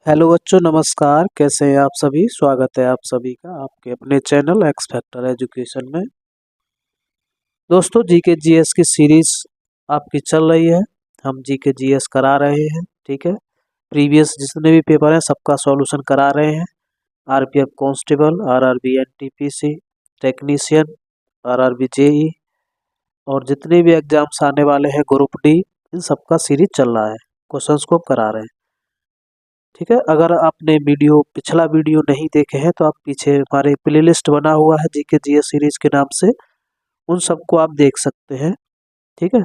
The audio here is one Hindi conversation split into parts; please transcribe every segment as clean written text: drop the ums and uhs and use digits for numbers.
हेलो बच्चों, नमस्कार। कैसे हैं आप सभी? स्वागत है आप सभी का आपके अपने चैनल एक्स फैक्टर एजुकेशन में। दोस्तों, जीके जीएस की सीरीज आपकी चल रही है। हम जीके जीएस करा रहे हैं, ठीक है। प्रीवियस जितने भी पेपर हैं सबका सॉल्यूशन करा रहे हैं। RPF constable, RRB NTPC, technician, RRB JE और जितने भी एग्जाम्स आने वाले हैं ग्रुप डी, इन सबका सीरीज चल रहा है। क्वेश्चंस को करा रहे हैं, ठीक है। अगर आपने पिछला वीडियो नहीं देखे हैं तो आप पीछे हमारे प्लेलिस्ट बना हुआ है जीके जीएस सीरीज के नाम से, उन सबको आप देख सकते हैं, ठीक है।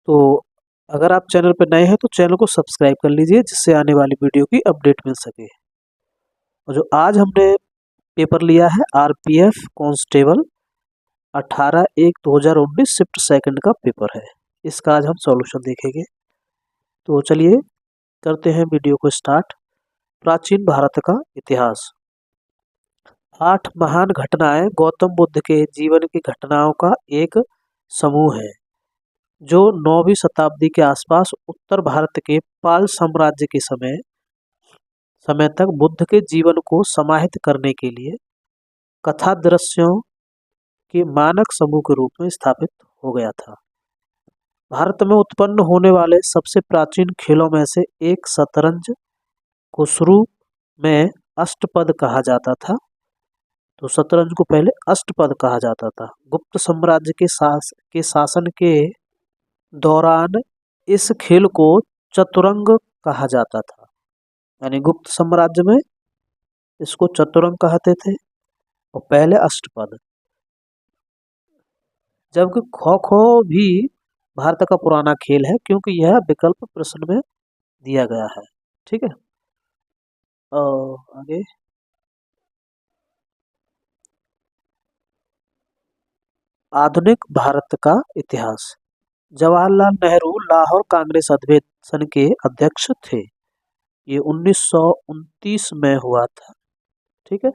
तो अगर आप चैनल पर नए हैं तो चैनल को सब्सक्राइब कर लीजिए, जिससे आने वाली वीडियो की अपडेट मिल सके। और जो आज हमने पेपर लिया है आरपीएफ कांस्टेबल 18/1/2019 शिफ्ट सेकंड का पेपर है, इसका आज हम सॉल्यूशन देखेंगे। तो चलिए करते हैं वीडियो को स्टार्ट। प्राचीन भारत का इतिहास। 8 महान घटनाएं गौतम बुद्ध के जीवन की घटनाओं का एक समूह है, जो 9वीं शताब्दी के आसपास उत्तर भारत के पाल साम्राज्य के समय तक बुद्ध के जीवन को समाहित करने के लिए कथा दृश्यों के मानक समूह के रूप में स्थापित हो गया था। भारत में उत्पन्न होने वाले सबसे प्राचीन खेलों में से एक शतरंज को शुरू में अष्टपद कहा जाता था। तो शतरंज को पहले अष्टपद कहा जाता था। गुप्त साम्राज्य के शासन के दौरान इस खेल को चतुरंग कहा जाता था। यानी गुप्त साम्राज्य में इसको चतुरंग कहते थे और पहले अष्टपद। जबकि खो खो भी भारत का पुराना खेल है, क्योंकि यह विकल्प प्रश्न में दिया गया है, ठीक है। और आगे आधुनिक भारत का इतिहास। जवाहरलाल नेहरू लाहौर कांग्रेस अधिवेशन के अध्यक्ष थे। ये 1929 में हुआ था, ठीक है।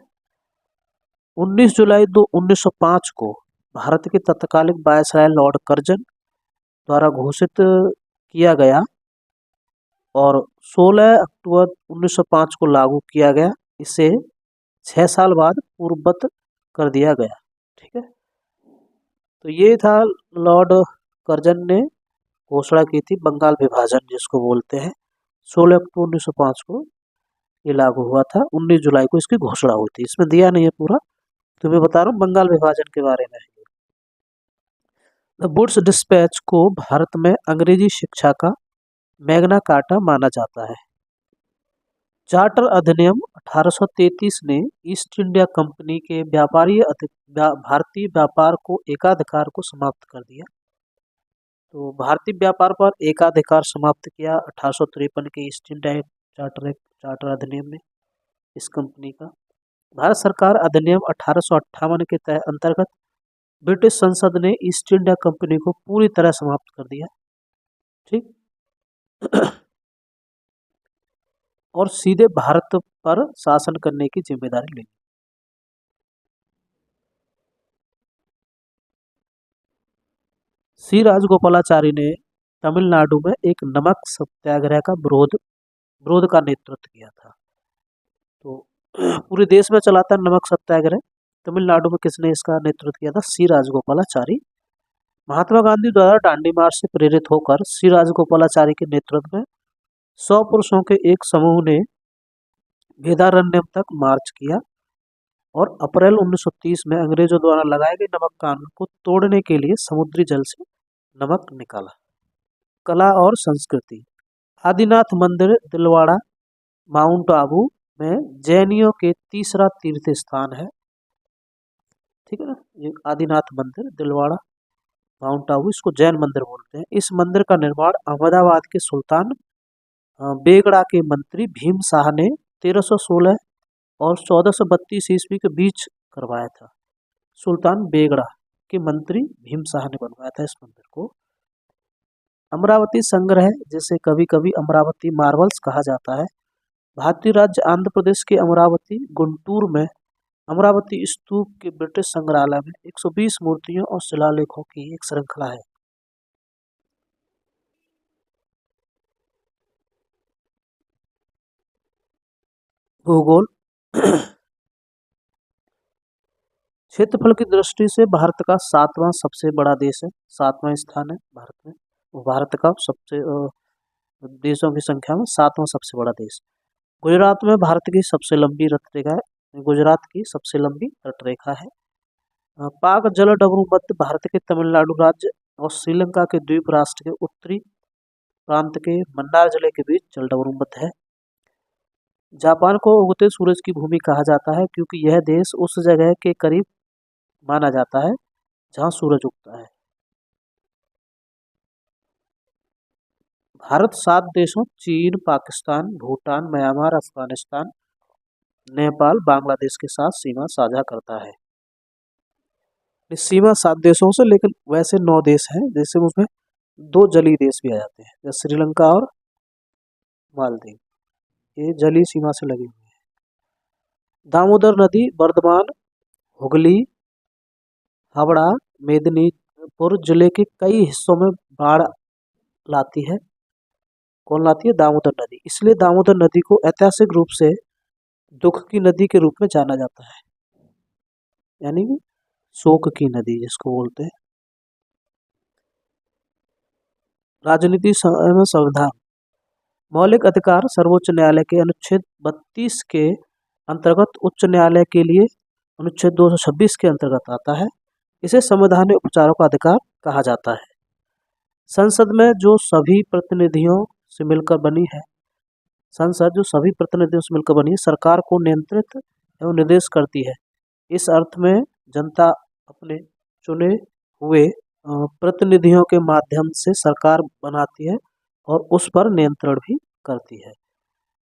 19 जुलाई 1905 को भारत के तत्कालीन वायसराय लॉर्ड कर्जन द्वारा घोषित किया गया और 16 अक्टूबर 1905 को लागू किया गया। इसे 6 साल बाद पूर्ववत कर दिया गया, ठीक है। तो ये था लॉर्ड कर्जन ने घोषणा की थी, बंगाल विभाजन जिसको बोलते हैं। 16 अक्टूबर 1905 को ये लागू हुआ था। 19 जुलाई को इसकी घोषणा हुई थी। इसमें दिया नहीं है पूरा, तो मैं बता रहा हूँ बंगाल विभाजन के बारे में। द वुड्स डिस्पैच को भारत में अंग्रेजी शिक्षा का मैग्ना कार्टा माना जाता है। चार्टर अधिनियम 1833 ने ईस्ट इंडिया कंपनी के भारतीय व्यापार को एकाधिकार को समाप्त कर दिया। तो भारतीय व्यापार पर एकाधिकार समाप्त किया 1853 के ईस्ट इंडिया चार्टर अधिनियम में इस कंपनी का। भारत सरकार अधिनियम 1858 के अंतर्गत ब्रिटिश संसद ने ईस्ट इंडिया कंपनी को पूरी तरह समाप्त कर दिया, ठीक। और सीधे भारत पर शासन करने की जिम्मेदारी ली। सी राजगोपालाचारी ने तमिलनाडु में एक नमक सत्याग्रह का विरोध का नेतृत्व किया था। तो पूरे देश में चला था नमक सत्याग्रह। तमिलनाडु में किसने इसका नेतृत्व किया था? सी राजगोपालाचारी। महात्मा गांधी द्वारा दांडी मार्च से प्रेरित होकर सी राजगोपालाचारी के नेतृत्व में 100 पुरुषों के एक समूह ने वेदारण्यम तक मार्च किया और अप्रैल 1930 में अंग्रेजों द्वारा लगाए गए नमक कानून को तोड़ने के लिए समुद्री जल से नमक निकाला। कला और संस्कृति। आदिनाथ मंदिर दिलवाड़ा माउंट आबू में जैनियों के तीसरा तीर्थ स्थान है, ठीक है ना। ये आदिनाथ मंदिर दिलवाड़ा माउंट आबू, इसको जैन मंदिर बोलते हैं। इस मंदिर का निर्माण अहमदाबाद के सुल्तान बेगड़ा के मंत्री भीम शाह ने 1316 और 1432 ईस्वी के बीच करवाया था। सुल्तान बेगड़ा के मंत्री भीम शाह ने बनवाया था इस मंदिर को। अमरावती संग्रह, जिसे कभी कभी अमरावती मार्बल्स कहा जाता है, भारतीय राज्य आंध्र प्रदेश के अमरावती गुंटूर में अमरावती स्तूप के ब्रिटिश संग्रहालय में 120 मूर्तियों और शिलालेखों की एक श्रृंखला है। भूगोल। क्षेत्रफल की दृष्टि से भारत का 7वां सबसे बड़ा देश है, 7वां स्थान है भारत में। वो भारत का सबसे देशों की संख्या में 7वां सबसे बड़ा देश। गुजरात में भारत की सबसे लंबी तटरेखा है, गुजरात की सबसे लंबी तटरेखा है। पाक जलडमरूमध्य भारत के तमिलनाडु राज्य और श्रीलंका के द्वीप राष्ट्र के उत्तरी प्रांत के मन्नार जिले के बीच जलडमरूमध्य है। जापान को उगते सूरज की भूमि कहा जाता है क्योंकि यह देश उस जगह के करीब माना जाता है जहां सूरज उगता है। भारत 7 देशों चीन, पाकिस्तान, भूटान, म्यांमार, अफगानिस्तान, नेपाल, बांग्लादेश के साथ सीमा साझा करता है। इस सीमा 7 देशों से, लेकिन वैसे 9 देश हैं जैसे उसमें 2 जलीय देश भी आ जाते हैं, जैसे श्रीलंका और मालदीव, ये जलीय सीमा से लगे हुए हैं। दामोदर नदी बर्धमान, हुगली, हावड़ा, मेदिनीपुर जिले के कई हिस्सों में बाढ़ लाती है। कौन लाती है? दामोदर नदी। इसलिए दामोदर नदी को ऐतिहासिक रूप से दुख की नदी के रूप में जाना जाता है, यानी कि शोक की नदी जिसको बोलते हैं। राजनीति एवं संविधान। मौलिक अधिकार सर्वोच्च न्यायालय के अनुच्छेद 32 के अंतर्गत उच्च न्यायालय के लिए अनुच्छेद 226 के अंतर्गत आता है। इसे संविधान में उपचारों का अधिकार कहा जाता है। संसद में जो सभी प्रतिनिधियों से मिलकर बनी है, संसद जो सभी प्रतिनिधियों से मिलकर बनी है, सरकार को नियंत्रित एवं निर्देश करती है। इस अर्थ में जनता अपने चुने हुए प्रतिनिधियों के माध्यम से सरकार बनाती है और उस पर नियंत्रण भी करती है।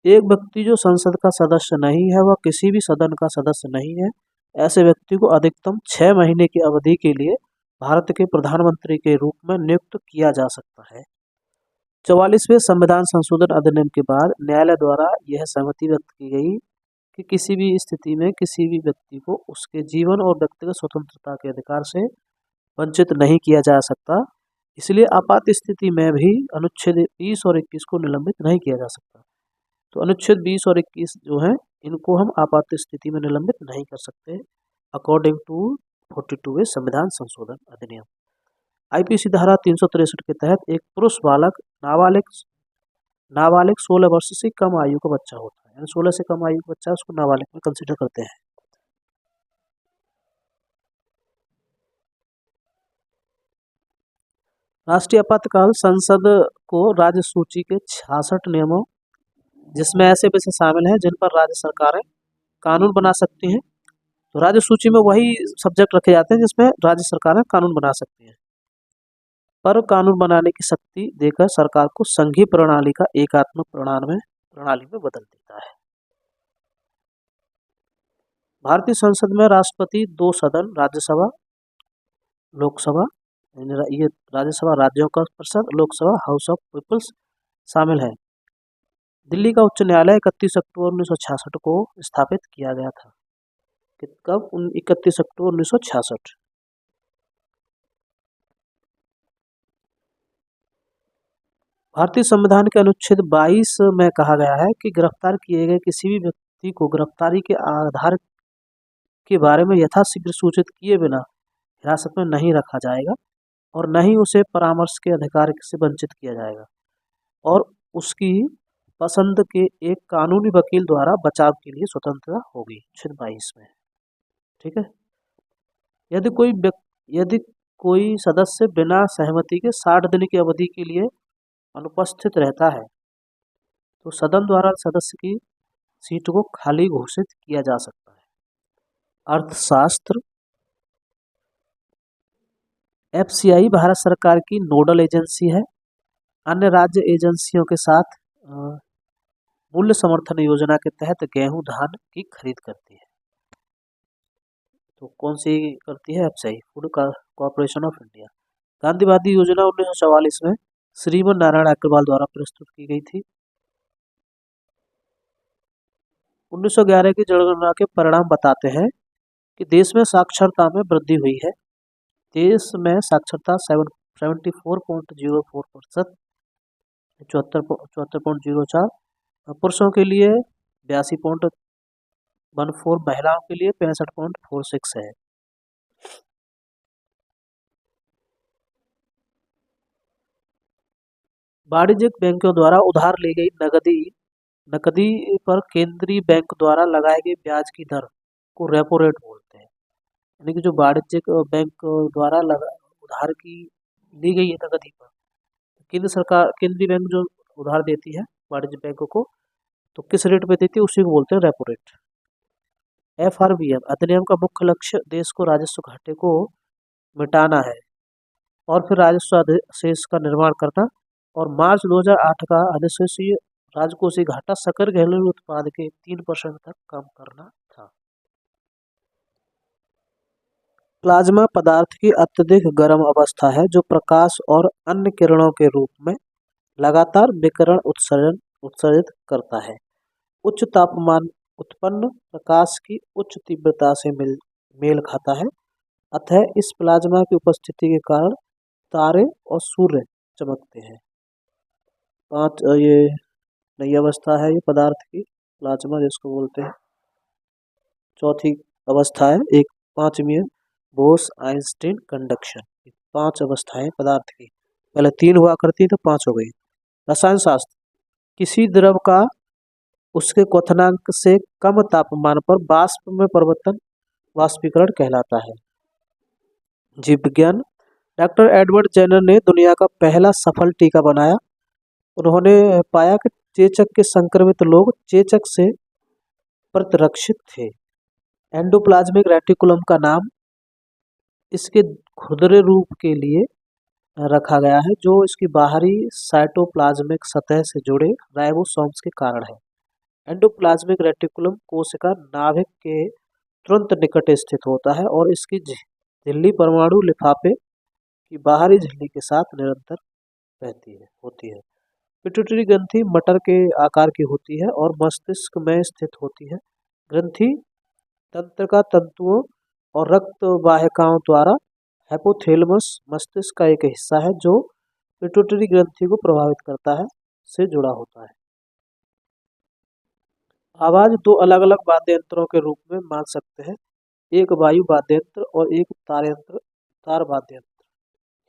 एक व्यक्ति जो संसद का सदस्य नहीं है, वह किसी भी सदन का सदस्य नहीं है। ऐसे व्यक्ति को अधिकतम 6 महीने की अवधि के लिए भारत के प्रधानमंत्री के रूप में नियुक्त किया जा सकता है। 44वें संविधान संशोधन अधिनियम के बाद न्यायालय द्वारा यह सहमति व्यक्त की गई कि किसी भी स्थिति में किसी भी व्यक्ति को उसके जीवन और व्यक्तिगत स्वतंत्रता के अधिकार से वंचित नहीं किया जा सकता। इसलिए आपात स्थिति में भी अनुच्छेद 20 और 21 को निलंबित नहीं किया जा सकता। तो अनुच्छेद 20 और 21 जो है, इनको हम आपात स्थिति में निलंबित नहीं कर सकते, अकॉर्डिंग टू 42वें संविधान संशोधन अधिनियम। आईपीसी धारा 363 के तहत एक पुरुष बालक नाबालिग 16 वर्ष से कम आयु का बच्चा होता है, यानी 16 से कम आयु का बच्चा, उसको नाबालिग में कंसिडर करते हैं। राष्ट्रीय आपातकाल संसद को राज्य सूची के 66 नियमों, जिसमें ऐसे विषय शामिल हैं जिन पर राज्य सरकारें कानून बना सकती हैं। तो राज्य सूची में वही सब्जेक्ट रखे जाते हैं जिसमें राज्य सरकारें कानून बना सकती हैं, पर कानून बनाने की शक्ति देकर सरकार को संघीय प्रणाली का एकात्मक प्रणाली में बदल देता है। भारतीय संसद में राष्ट्रपति, 2 सदन, राज्यसभा, लोकसभा, ये राज्यसभा राज्यों का परिषद, लोकसभा हाउस ऑफ पीपल्स शामिल है। दिल्ली का उच्च न्यायालय 31 अक्टूबर 1966 को स्थापित किया गया था। कब? 31 अक्टूबर 1966। भारतीय संविधान के अनुच्छेद 22 में कहा गया है कि गिरफ्तार किए गए किसी भी व्यक्ति को गिरफ्तारी के आधार के बारे में यथाशीघ्र सूचित किए बिना हिरासत में नहीं रखा जाएगा और न ही उसे परामर्श के अधिकार से वंचित किया जाएगा, और उसकी पसंद के एक कानूनी वकील द्वारा बचाव के लिए स्वतंत्रता होगी। अनुच्छेद 22 में, ठीक है। यदि कोई सदस्य बिना सहमति के 60 दिन की अवधि के लिए अनुपस्थित रहता है तो सदन द्वारा सदस्य की सीट को खाली घोषित किया जा सकता है। अर्थशास्त्र। एफसीआई भारत सरकार की नोडल एजेंसी है। अन्य राज्य एजेंसियों के साथ मूल्य समर्थन योजना के तहत गेहूं, धान की खरीद करती है। तो कौन सी करती है? FCI, food corporation of India. गांधीवादी योजना 1944 में श्रीमन नारायण अग्रवाल द्वारा प्रस्तुत की गई थी। 1911 की जनगणना के परिणाम बताते हैं कि देश में साक्षरता में वृद्धि हुई है। देश में साक्षरता 74.04%, 74.04, पुरुषों के लिए 82 14 महिलाओं के लिए 65.46 है। वाणिज्यिक बैंकों द्वारा उधार ली गई नकदी नकदी पर केंद्रीय बैंक द्वारा लगाए गए ब्याज की दर को रेपो रेट बोलते हैं। यानी कि जो वाणिज्यिक बैंक द्वारा उधार की ली गई है नकदी पर, केंद्रीय बैंक जो उधार देती है वाणिज्य बैंकों को, तो किस रेट पे देती है उसी को बोलते हैं रेपो रेट। FRBM अधिनियम का मुख्य लक्ष्य देश को राजस्व घाटे को मिटाना है और फिर राजस्व शेष का निर्माण करना, और मार्च 2008 का अधिसूचित राजकोषीय घाटा सकल घरेलू उत्पाद के 3% तक कम करना था। प्लाज्मा पदार्थ की अत्यधिक गर्म अवस्था है जो प्रकाश और अन्य किरणों के रूप में लगातार विकिरण उत्सर्जित करता है। उच्च तापमान उत्पन्न प्रकाश की उच्च तीव्रता से मेल खाता है, अतः इस प्लाज्मा की उपस्थिति के कारण तारे और सूर्य चमकते हैं। ये नई अवस्था है, ये पदार्थ की प्लाज्मा जिसको बोलते हैं। चौथी अवस्था है, एक पांचवी है बोस आइंस्टीन कंडक्शन। 5 अवस्थाएं पदार्थ की, पहले 3 हुआ करती तो 5 हो गई। रसायन शास्त्र, किसी द्रव का उसके क्वथनांक से कम तापमान पर वाष्प में परिवर्तन वाष्पीकरण कहलाता है। जीव विज्ञान, डॉक्टर एडवर्ड जेनर ने दुनिया का पहला सफल टीका बनाया। उन्होंने पाया कि चेचक के संक्रमित लोग चेचक से प्रतिरक्षित थे। एंडोप्लाज्मिक रेटिकुलम का नाम इसके खुरदरे रूप के लिए रखा गया है जो इसकी बाहरी साइटोप्लाज्मिक सतह से जुड़े राइबोसोम्स के कारण है। एंडोप्लाज्मिक रेटिकुलम कोशिका नाभिक के तुरंत निकट स्थित होता है और इसकी झिल्ली परमाणु लिफाफे की बाहरी झिल्ली के साथ निरंतर होती है। पिट्यूटरी ग्रंथि मटर के आकार की होती है और मस्तिष्क में स्थित होती है। ग्रंथि तंत्रिका तंतुओं और रक्त वाहिकाओं द्वारा हाइपोथैलेमस मस्तिष्क का एक हिस्सा है जो पिट्यूटरी ग्रंथि को प्रभावित करता है से जुड़ा होता है। आवाज 2 अलग अलग वाद्य यंत्रों के रूप में मान सकते हैं, एक वायु वाद्य यंत्र और एक तार वाद्य यंत्र।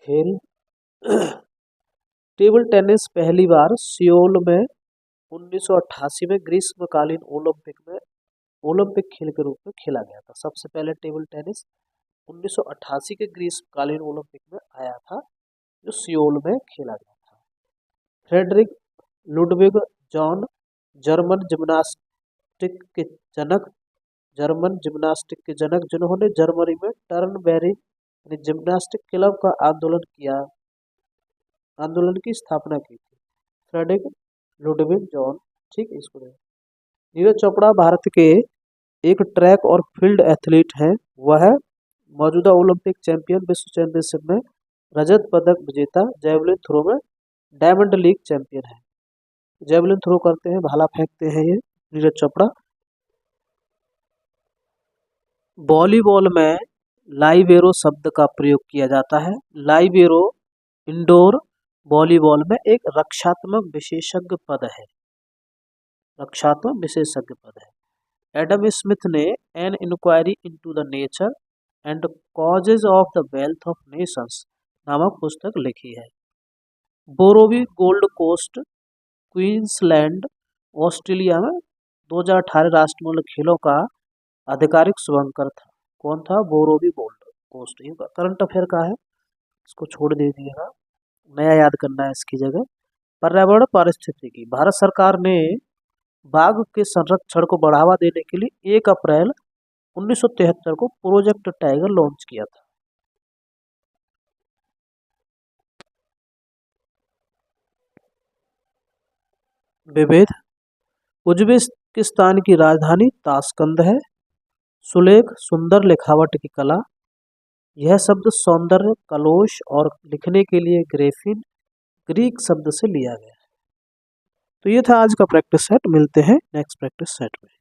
खेल, टेबल टेनिस पहली बार सियोल में 1988 में ग्रीष्मकालीन ओलंपिक खेल के रूप में खेला गया था। सबसे पहले टेबल टेनिस 1988 के ग्रीष्मकालीन ओलंपिक में आया था जो सियोल में खेला गया था। Friedrich Ludwig Jahn German gymnastic के जनक जिन्होंने जर्मनी में टर्नबेरी जिम्नास्टिक क्लब का आंदोलन की स्थापना की थी। फ्रेडरिक लुडविग जॉन, ठीक है इसको। नीरज चोपड़ा भारत के एक ट्रैक और फील्ड एथलीट हैं। वह मौजूदा ओलंपिक चैंपियन, विश्व चैंपियनशिप में रजत पदक विजेता, जैवलिन थ्रो में डायमंड लीग चैंपियन है। जैवलिन थ्रो करते हैं, भाला फेंकते हैं ये नीरज चोपड़ा। वॉलीबॉल में लाइबेरो शब्द का प्रयोग किया जाता है। लाइबेरो इंडोर वॉलीबॉल में एक रक्षात्मक विशेषज्ञ पद है। एडम स्मिथ ने an inquiry into the nature and causes of the wealth of nations नामक पुस्तक लिखी है। बोरोवी गोल्ड कोस्ट क्वींसलैंड ऑस्ट्रेलिया में 2018 राष्ट्रमंडल खेलों का आधिकारिक शुभंकर था। कौन था? बोरोवी गोल्ड कोस्ट। ये करंट अफेयर का है, इसको छोड़ दीजिएगा, नया याद करना है इसकी जगह। पर्यावरण पारिस्थितिकी, भारत सरकार ने बाघ के संरक्षण को बढ़ावा देने के लिए 1 अप्रैल 1973 को प्रोजेक्ट टाइगर लॉन्च किया था। विभेद, उज्बेकिस्तान की राजधानी ताशकंद है। सुलेख, सुंदर लिखावट की कला। यह शब्द सौंदर्य, कलोश और लिखने के लिए ग्रेफिन ग्रीक शब्द से लिया गया है। तो ये था आज का प्रैक्टिस सेट। मिलते हैं नेक्स्ट प्रैक्टिस सेट में।